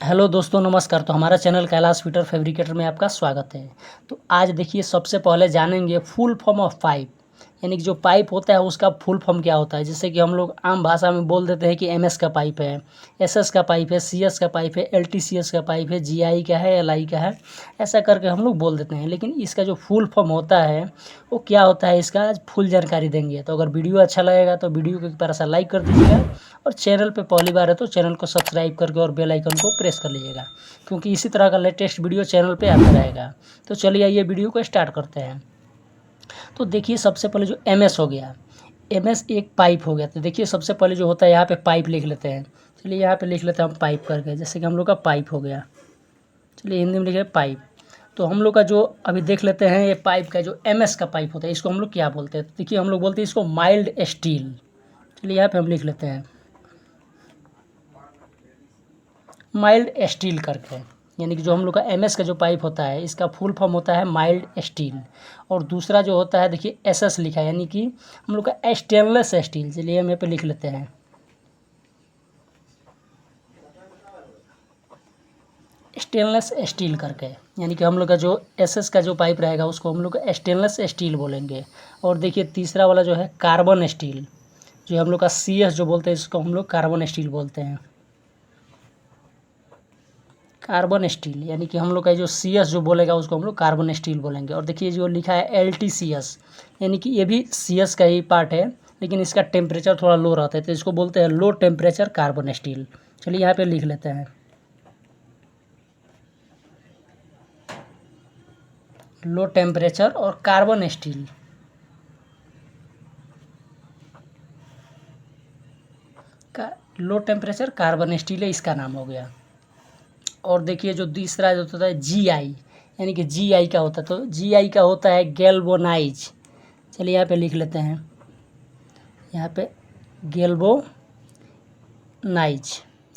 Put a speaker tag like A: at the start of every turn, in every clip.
A: Hello दोस्तों, नमस्कार। तो हमारा चैनल कैलाश फिटर फैब्रिकेटर में आपका स्वागत है। तो आज देखिए, सबसे पहले जानेंगे फुल फॉर्म ऑफ पाइप, यानी कि जो पाइप होता है उसका फुल फॉर्म क्या होता है। जैसे कि हम लोग आम भाषा में बोल देते हैं कि एमएस का पाइप है, एसएस का पाइप है, सीएस का पाइप है, एलटीसीएस का पाइप है, जीआई का है, एलआई का है, ऐसा करके हम लोग बोल देते हैं। लेकिन इसका जो फुल फॉर्म होता है वो क्या होता है, इसका आज फुल जानकारी देंगे। तो अगर वीडियो अच्छा लगेगा तो वीडियो को एक बार सा लाइक कर दीजिएगा, और चैनल पे पहली बार है तो चैनल को सब्सक्राइब करके और बेल आइकन को प्रेस कर लीजिएगा, क्योंकि इसी तरह का लेटेस्ट वीडियो चैनल पे आता रहेगा। तो चलिए आइए वीडियो को स्टार्ट करते हैं। तो देखिए, सबसे पहले जो एमएस हो गया, एमएस एक पाइप हो गया। तो देखिए, सबसे पहले जो होता है यहाँ पे पाइप लिख लेते हैं। चलिए यहाँ पे लिख लेते हैं हम पाइप करके, जैसे कि हम लोग का पाइप हो गया। चलिए हिंदी में लिखे पाइप। तो हम लोग का जो अभी देख लेते हैं, ये पाइप का जो एमएस का पाइप होता है इसको हम लोग क्या बोलते हैं। तो देखिए, हम लोग बोलते हैं इसको माइल्ड स्टील। चलिए यहाँ पे हम लिख लेते हैं माइल्ड स्टील करके, यानी कि जो हम लोग का एमएस का जो पाइप होता है इसका फुल फॉर्म होता है माइल्ड स्टील। और दूसरा जो होता है, देखिए एसएस लिखा है, यानी कि हम लोग का स्टेनलेस स्टील। चलिए हम यहाँ पे लिख लेते हैं स्टेनलेस स्टील करके, यानी कि हम लोग का जो एसएस का जो पाइप रहेगा उसको हम लोग स्टेनलेस स्टील बोलेंगे। और देखिए तीसरा वाला जो है कार्बन स्टील, जो हम लोग का सीएस जो बोलते हैं इसको हम लोग कार्बन स्टील बोलते हैं। कार्बन स्टील, यानी कि हम लोग का जो सी एस जो बोलेगा उसको हम लोग कार्बन स्टील बोलेंगे। और देखिए जो लिखा है एल टी सी एस, यानी कि ये भी सी एस का ही पार्ट है, लेकिन इसका टेम्परेचर थोड़ा लो रहता है, तो इसको बोलते हैं लो टेम्परेचर कार्बन स्टील। चलिए यहाँ पे लिख लेते हैं लो टेम्परेचर और कार्बन स्टील। का लो टेम्परेचर कार्बन स्टील है, इसका नाम हो गया। और देखिए जो तीसरा जो होता है जी आई, यानी कि जी आई का होता है, तो जी आई का होता है गैल्वोनाइज। चलिए यहाँ पे लिख लेते हैं, यहाँ पे गैल्वोनाइज,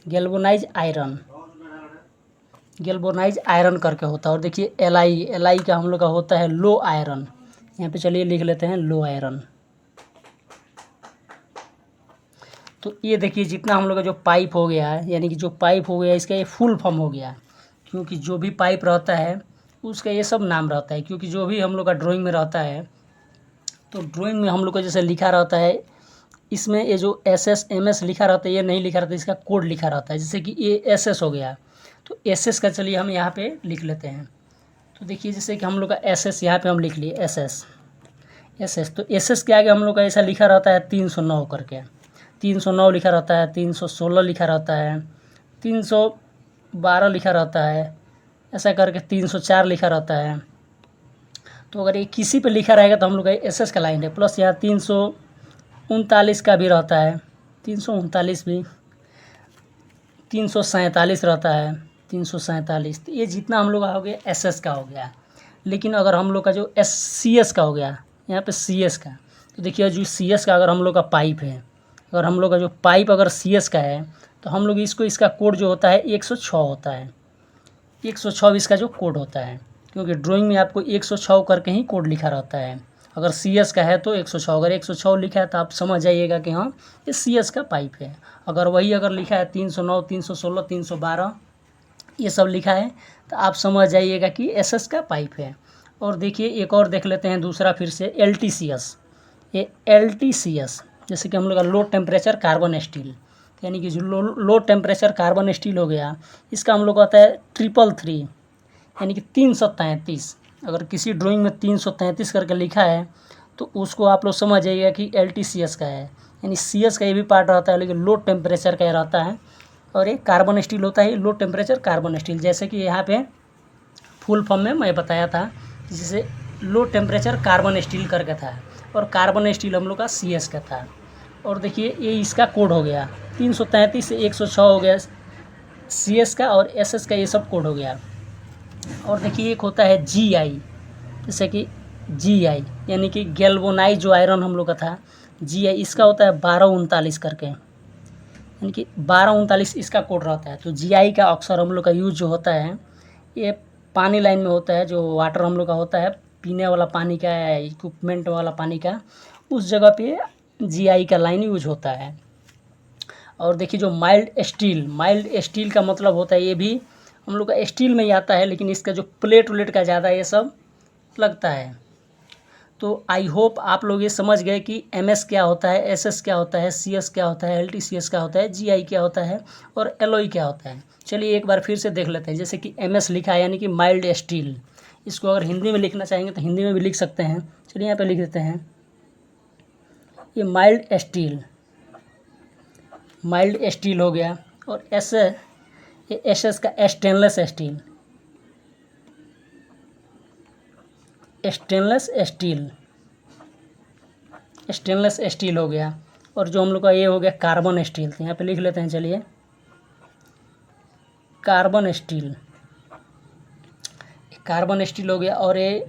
A: गैल्वोनाइज आयरन, गैल्वोनाइज आयरन करके होता है। और देखिए एल आई का हम लोग का होता है लो आयरन। यहाँ पे चलिए लिख लेते हैं लो आयरन। तो ये देखिए जितना हम लोग का जो पाइप हो गया है, यानी कि जो पाइप हो गया इसका ये फुल फॉर्म हो गया। क्योंकि जो भी पाइप रहता है उसका ये सब नाम रहता है, क्योंकि जो भी हम लोग का ड्राइंग में रहता है, तो ड्राइंग में हम लोग का जैसे लिखा रहता है, इसमें ये जो एस एस एम एस लिखा रहता है ये नहीं लिखा रहता है, इसका कोड लिखा रहता है। जैसे कि ये एस एस हो गया, तो एस एस का चलिए हम यहाँ पे लिख लेते हैं। तो देखिए जैसे कि हम लोग का एस एस यहाँ पे हम लिख लिए एस एस, एस एस। तो एस एस के आगे हम लोग का ऐसा लिखा रहता है 309 करके, 309 लिखा रहता है, 316 लिखा रहता है, 312 लिखा रहता है, ऐसा करके 304 लिखा रहता है। तो अगर ये किसी पे लिखा रहेगा तो हम लोग का एस एस का लाइन है। प्लस यहाँ 339 का भी रहता है, 339 भी, 347 रहता है, 347। तो ये जितना हम लोग का हो गया एस एस का हो गया। लेकिन अगर हम लोग का जो एस सी एस का हो गया, यहाँ पे सी एस का, तो देखिए जो सी एस का अगर हम लोग का पाइप है, अगर हम लोग का जो पाइप अगर सी एस का है, तो हम लोग इसको, इसका कोड जो होता है 106 होता है। 106 इसका जो कोड होता है, क्योंकि ड्राइंग में आपको 106 करके ही कोड लिखा रहता है। अगर सी एस का है तो 106, अगर 106 लिखा है तो आप समझ जाइएगा कि हाँ ये सी एस का पाइप है। अगर वही अगर लिखा है 309, 316, 312 ये सब लिखा है, तो आप समझ जाइएगा कि एस एस का पाइप है। और देखिए एक और देख लेते हैं दूसरा, फिर से एल टी सी एस। ये एल टी सी एस जैसे कि हम लोग का लो टेम्परेचर कार्बन स्टील, यानी कि जो लो टेम्परेचर कार्बन स्टील हो गया, इसका हम लोग आता है 333, यानी कि 333। अगर किसी ड्राइंग में 333 करके लिखा है तो उसको आप लोग समझ जाइएगा कि एल टी सी एस का है, यानी सी एस का ये भी पार्ट रहता है, लेकिन लो टेम्परेचर का रहता है। और ये कार्बन स्टील होता है लो टेम्परेचर कार्बन स्टील। जैसे कि यहाँ पे फुल फॉर्म में मैं बताया था, जिसे लो टेम्परेचर कार्बन स्टील करके था, और कार्बन स्टील हम लोग का सी एस का था। और देखिए ये इसका कोड हो गया 333 से 106 हो गया सी एस का, और एस एस का ये सब कोड हो गया। और देखिए एक होता है जी आई, जैसे कि जी आई यानी कि गैल्वोनाइज जो आयरन हम लोग का था, जी आई इसका होता है 1239 करके, यानी कि 1239 इसका कोड रहता है। तो जी आई का अक्सर हम लोग का यूज जो होता है ये पानी लाइन में होता है, जो वाटर हम लोग का होता है पीने वाला पानी का, इक्विपमेंट वाला पानी का, उस जगह पे जी आई का लाइन यूज होता है। और देखिए जो माइल्ड स्टील का मतलब होता है, ये भी हम लोग का स्टील में ही आता है, लेकिन इसका जो प्लेट व्लेट का ज़्यादा ये सब लगता है। तो आई होप आप लोग ये समझ गए कि MS क्या होता है, SS क्या होता है, CS क्या होता है, LTCS क्या होता है, GI क्या होता है और LOI क्या होता है। चलिए एक बार फिर से देख लेते हैं। जैसे कि MS लिखा है यानी कि माइल्ड स्टील, इसको अगर हिंदी में लिखना चाहेंगे तो हिंदी में भी लिख सकते हैं। चलिए यहाँ पे लिख देते हैं, ये माइल्ड स्टील हो गया। और SS का स्टेनलेस स्टील हो गया। और जो हम लोग का ये हो गया कार्बन स्टील, तो यहाँ पे लिख लेते हैं। चलिए कार्बन स्टील हो गया। और ये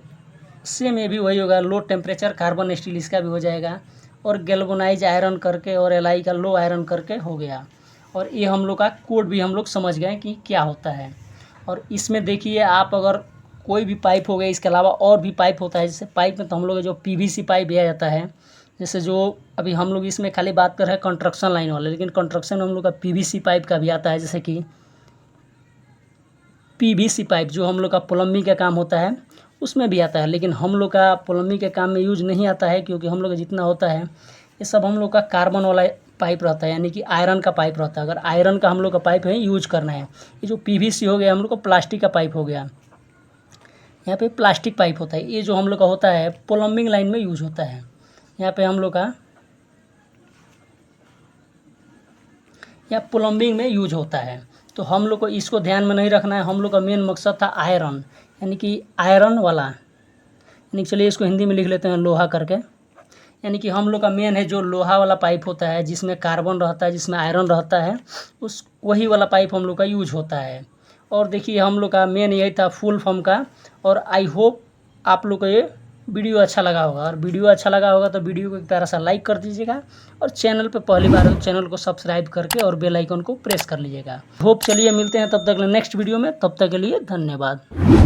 A: सेम ये भी वही होगा, लो टेम्परेचर कार्बन स्टील, इसका भी हो जाएगा। और गैल्वेनाइज आयरन करके और Li का लो आयरन करके हो गया। और ये हम लोग का कोड भी हम लोग समझ गए कि क्या होता है। और इसमें देखिए आप अगर कोई भी पाइप हो गया, इसके अलावा और भी पाइप होता है। जैसे पाइप में तो हम लोग जो PVC पाइप दिया जाता है, जैसे जो अभी हम लोग इसमें खाली बात कर रहे हैं कंस्ट्रक्शन लाइन वाले, लेकिन कंस्ट्रक्शन में हम लोग का PVC पाइप का भी आता है। जैसे कि PVC पाइप जो हम लोग का प्लम्बिंग का काम होता है उसमें भी आता है, लेकिन हम लोग का प्लम्बिंग के काम में यूज नहीं आता है, क्योंकि हम लोग का जितना होता है ये सब हम लोग का कार्बन वाला पाइप रहता है, यानी कि आयरन का पाइप रहता है। अगर आयरन का हम लोग का पाइप है यूज करना है। ये जो PVC हो गया हम लोग का प्लास्टिक का पाइप हो गया, यहाँ पे प्लास्टिक पाइप होता है। ये जो हम लोग का होता है प्लम्बिंग लाइन में यूज होता है। यहाँ पे हम लोग का प्लम्बिंग में यूज होता है। तो हम लोग को इसको ध्यान में नहीं रखना है। हम लोग का मेन मकसद था आयरन, यानी कि आयरन वाला, यानी चलिए इसको हिंदी में लिख लेते हैं लोहा करके। यानी कि हम लोग का मेन है जो लोहा वाला पाइप होता है, जिसमें कार्बन रहता है, जिसमें आयरन रहता है, वही वाला पाइप हम लोग का यूज होता है। और देखिए हम लोग का मेन यही था फुल फॉर्म का। और आई होप आप लोग को ये वीडियो अच्छा लगा होगा। और वीडियो अच्छा लगा होगा तो वीडियो को एक प्यारा सा लाइक कर दीजिएगा। और चैनल पे पहली बार हो तो चैनल को सब्सक्राइब करके और बेल आइकन को प्रेस कर लीजिएगा। होप चलिए मिलते हैं तब तक नेक्स्ट वीडियो में। तब तक के लिए धन्यवाद।